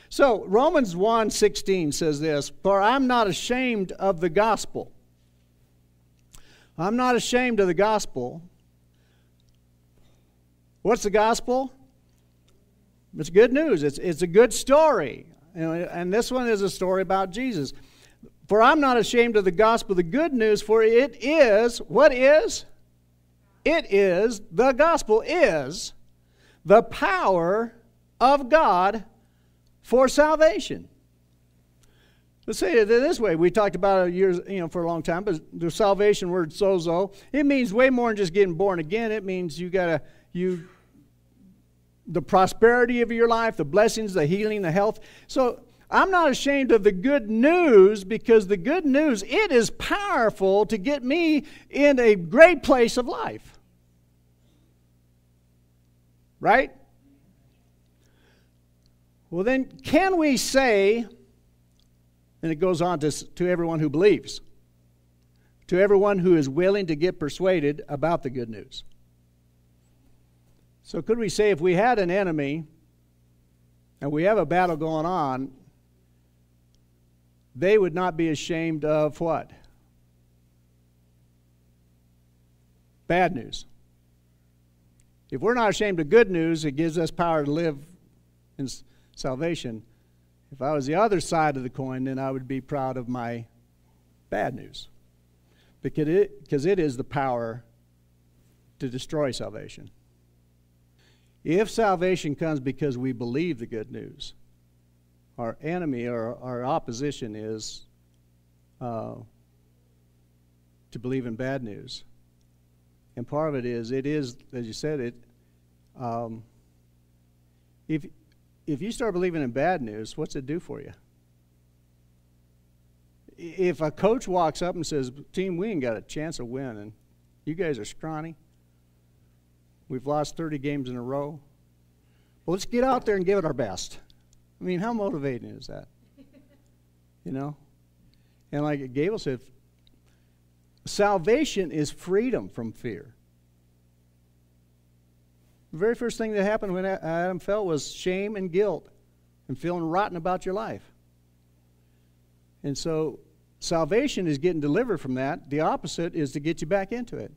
So Romans 1:16 says this, "For I'm not ashamed of the gospel." I'm not ashamed of the gospel. What's the gospel? It's good news. It's a good story. And this one is a story about Jesus. "For I'm not ashamed of the gospel, the good news, for it is," what is? It is, the gospel is, the power of God for salvation. Let's say it this way. We talked about it years, for a long time, but the salvation word sozo, it means way more than just getting born again. It means the prosperity of your life, the blessings, the healing, the health. So I'm not ashamed of the good news, because the good news, it is powerful to get me in a great place of life. Right? Well, then, can we say, and it goes on to everyone who believes, to everyone who is willing to get persuaded about the good news. So could we say, if we had an enemy and we have a battle going on, they would not be ashamed of what? Bad news. If we're not ashamed of good news, it gives us power to live in salvation. If I was the other side of the coin, then I would be proud of my bad news. Because it is the power to destroy salvation. If salvation comes because we believe the good news, our enemy or our opposition is to believe in bad news. And part of it is, as you said, if you start believing in bad news, what's it do for you? If a coach walks up and says, "Team, we ain't got a chance of winning. You guys are scrawny. We've lost 30 games in a row. Well, let's get out there and give it our best." I mean, how motivating is that? And like Gable said, salvation is freedom from fear. The very first thing that happened when Adam fell was shame and guilt and feeling rotten about your life. And so salvation is getting delivered from that. The opposite is to get you back into it.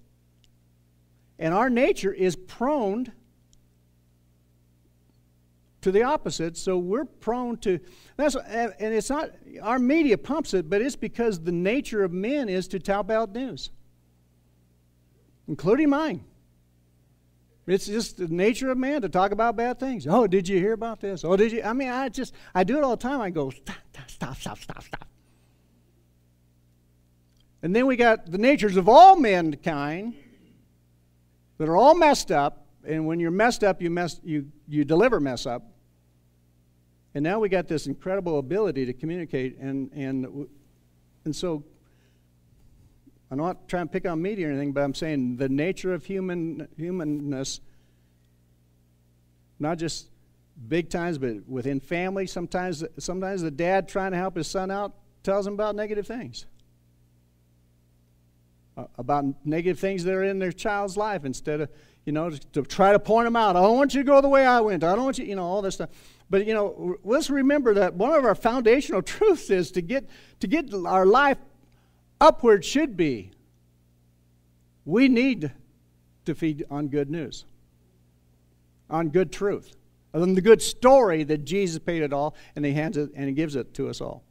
And our nature is prone to the opposite, so we're prone to, and it's not, our media pumps it, but it's because the nature of men is to tell bad news, including mine. It's just the nature of man to talk about bad things. "Oh, did you hear about this? Oh, did you?" I mean, I do it all the time. I go, stop. And then we got the natures of all mankind that are all messed up. And when you're messed up, you deliver mess up. And now we got this incredible ability to communicate. And so I'm not trying to pick on media or anything, but I'm saying the nature of humanness, not just big times, but within family, sometimes the dad trying to help his son out tells him about negative things. About negative things that are in their child's life, instead of, to try to point them out. "I don't want you to go the way I went. I don't want you," all this stuff. But, let's remember that one of our foundational truths is to get our life up where it should be. We need to feed on good news, on good truth, on the good story that Jesus paid it all, and He hands it and He gives it to us all.